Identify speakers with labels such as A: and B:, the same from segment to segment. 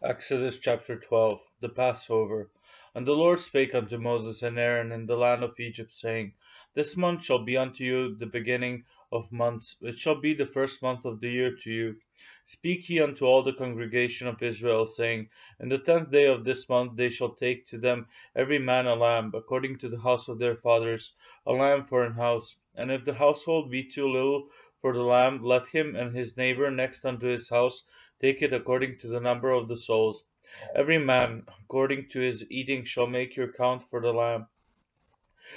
A: Exodus chapter 12 The Passover. And the Lord spake unto Moses and Aaron in the land of Egypt, saying, This month shall be unto you the beginning of months, it shall be the first month of the year to you. Speak ye unto all the congregation of Israel, saying, In the 10th day of this month they shall take to them every man a lamb, according to the house of their fathers, a lamb for an house. And if the household be too little for the lamb, let him and his neighbor next unto his house take it according to the number of the souls. Every man according to his eating shall make your count for the lamb.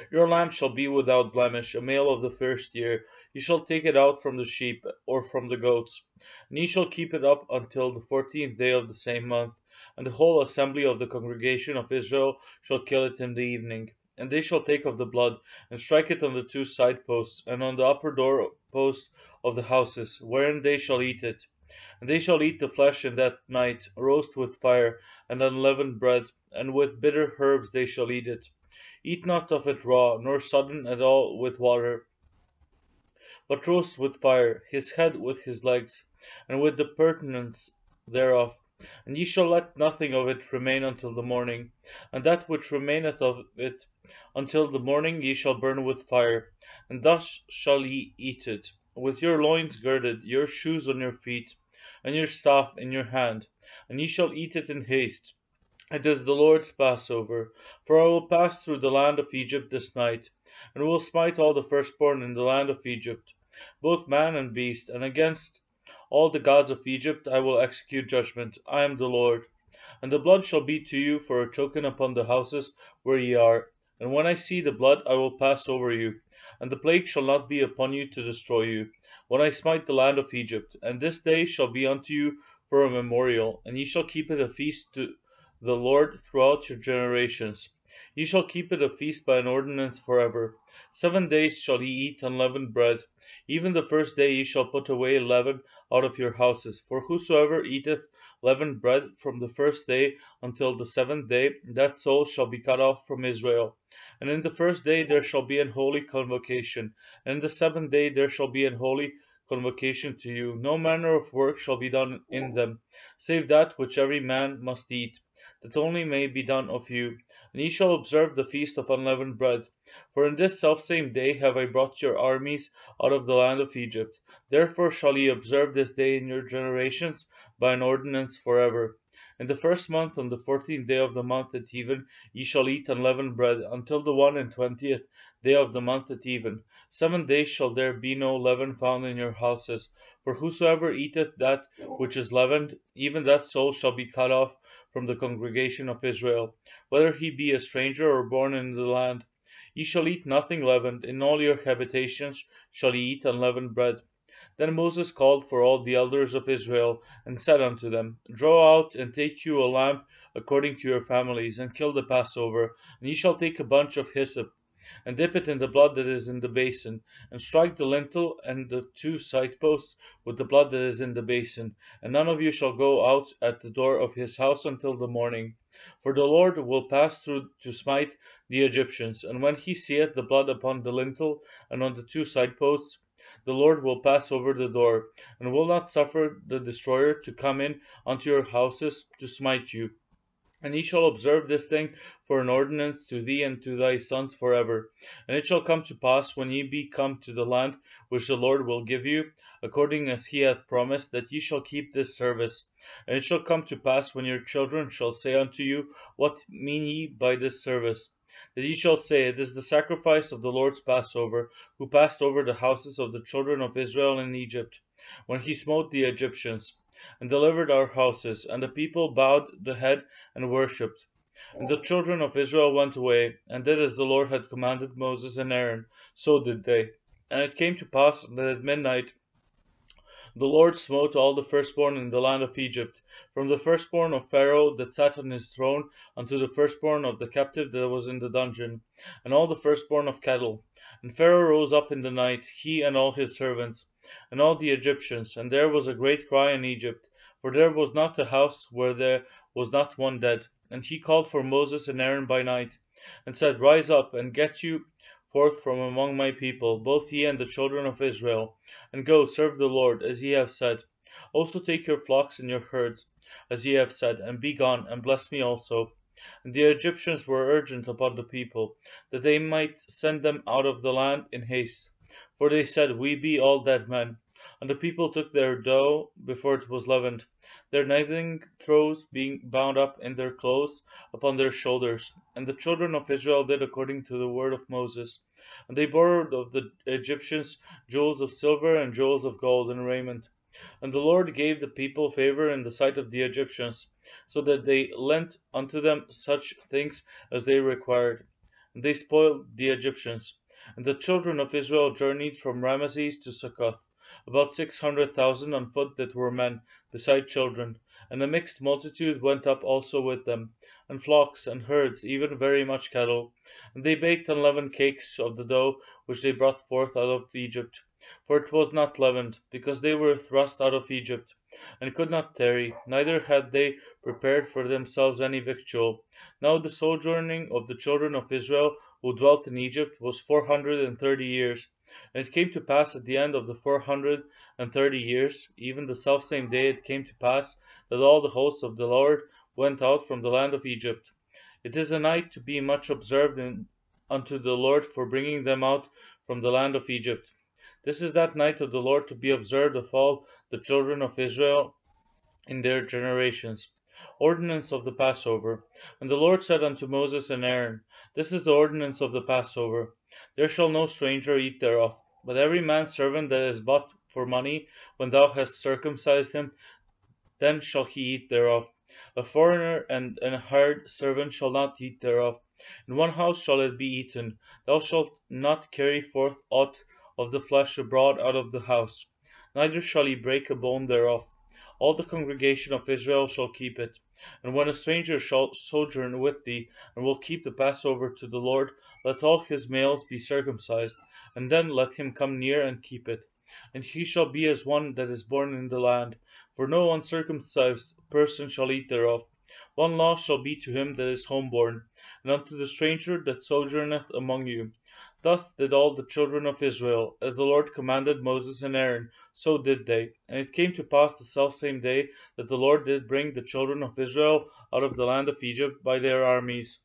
A: Your lamb shall be without blemish, a male of the first year. You shall take it out from the sheep or from the goats. And ye shall keep it up until the 14th day of the same month. And the whole assembly of the congregation of Israel shall kill it in the evening. And they shall take of the blood, and strike it on the two side posts, and on the upper door post of the houses, wherein they shall eat it. And they shall eat the flesh in that night, roast with fire, and unleavened bread, and with bitter herbs they shall eat it. Eat not of it raw, nor sodden at all with water, but roast with fire, his head with his legs, and with the purtenance thereof. And ye shall let nothing of it remain until the morning. And that which remaineth of it until the morning ye shall burn with fire. And thus shall ye eat it, with your loins girded, your shoes on your feet, and your staff in your hand. And ye shall eat it in haste. It is the Lord's Passover. For I will pass through the land of Egypt this night, and will smite all the firstborn in the land of Egypt, both man and beast, and against all the gods of Egypt I will execute judgment. I am the Lord. And the blood shall be to you for a token upon the houses where ye are. And when I see the blood, I will pass over you, and the plague shall not be upon you to destroy you, when I smite the land of Egypt. And this day shall be unto you for a memorial, and ye shall keep it a feast to the Lord throughout your generations. Ye shall keep it a feast by an ordinance forever. 7 days shall ye eat unleavened bread. Even the first day ye shall put away leaven out of your houses. For whosoever eateth leavened bread from the first day until the 7th day, that soul shall be cut off from Israel. And in the first day there shall be an holy convocation, and in the 7th day there shall be an holy convocation to you. No manner of work shall be done in them, save that which every man must eat, that only may be done of you. And ye shall observe the feast of unleavened bread. For in this selfsame day have I brought your armies out of the land of Egypt. Therefore shall ye observe this day in your generations by an ordinance forever. In the first month, on the 14th day of the month at even, ye shall eat unleavened bread, until the 21st day of the month at even. 7 days shall there be no leaven found in your houses. For whosoever eateth that which is leavened, even that soul shall be cut off from the congregation of Israel, whether he be a stranger or born in the land. Ye shall eat nothing leavened, in all your habitations shall ye eat unleavened bread. Then Moses called for all the elders of Israel, and said unto them, Draw out and take you a lamb according to your families, and kill the Passover. And ye shall take a bunch of hyssop, and dip it in the blood that is in the basin, and strike the lintel and the two side posts with the blood that is in the basin. And none of you shall go out at the door of his house until the morning. For the Lord will pass through to smite the Egyptians, and when he seeth the blood upon the lintel and on the two side posts, the Lord will pass over the door, and will not suffer the destroyer to come in unto your houses to smite you. And ye shall observe this thing for an ordinance to thee and to thy sons forever. And it shall come to pass, when ye be come to the land which the Lord will give you, according as he hath promised, that ye shall keep this service. And it shall come to pass, when your children shall say unto you, What mean ye by this service? That ye shall say, It is the sacrifice of the Lord's Passover, who passed over the houses of the children of Israel in Egypt, when he smote the Egyptians and delivered our houses. And the people bowed the head and worshipped. And the children of Israel went away, and did as the Lord had commanded Moses and Aaron, so did they. And it came to pass that at midnight the Lord smote all the firstborn in the land of Egypt, from the firstborn of Pharaoh that sat on his throne unto the firstborn of the captive that was in the dungeon, and all the firstborn of cattle. And Pharaoh rose up in the night, he and all his servants, and all the Egyptians, and there was a great cry in Egypt, for there was not a house where there was not one dead. And he called for Moses and Aaron by night, and said, Rise up, and get you forth from among my people, both ye and the children of Israel, and go serve the Lord, as ye have said. Also take your flocks and your herds, as ye have said, and be gone, and bless me also. And the Egyptians were urgent upon the people, that they might send them out of the land in haste. For they said, We be all dead men. And the people took their dough before it was leavened, their kneading throws being bound up in their clothes upon their shoulders. And the children of Israel did according to the word of Moses. And they borrowed of the Egyptians jewels of silver and jewels of gold and raiment. And the Lord gave the people favor in the sight of the Egyptians, so that they lent unto them such things as they required. And they spoiled the Egyptians. And the children of Israel journeyed from Ramesses to Succoth, about 600,000 on foot that were men, beside children. And a mixed multitude went up also with them, and flocks and herds, even very much cattle. And they baked unleavened cakes of the dough which they brought forth out of Egypt. For it was not leavened, because they were thrust out of Egypt, and could not tarry, neither had they prepared for themselves any victual. Now the sojourning of the children of Israel who dwelt in Egypt was 430 years. And it came to pass at the end of the 430 years, even the selfsame day it came to pass, that all the hosts of the Lord went out from the land of Egypt. It is a night to be much observed unto the Lord for bringing them out from the land of Egypt. This is that night of the Lord to be observed of all the children of Israel in their generations. Ordinance of the Passover. And the Lord said unto Moses and Aaron, This is the ordinance of the Passover. There shall no stranger eat thereof, but every man's servant that is bought for money, when thou hast circumcised him, then shall he eat thereof. A foreigner and an hired servant shall not eat thereof. In one house shall it be eaten. Thou shalt not carry forth aught of the flesh abroad out of the house, neither shall he break a bone thereof. All the congregation of Israel shall keep it. And when a stranger shall sojourn with thee, and will keep the Passover to the Lord, let all his males be circumcised, and then let him come near and keep it. And he shall be as one that is born in the land, for no uncircumcised person shall eat thereof. One law shall be to him that is homeborn, and unto the stranger that sojourneth among you. Thus did all the children of Israel, as the Lord commanded Moses and Aaron, so did they. And it came to pass the selfsame day that the Lord did bring the children of Israel out of the land of Egypt by their armies.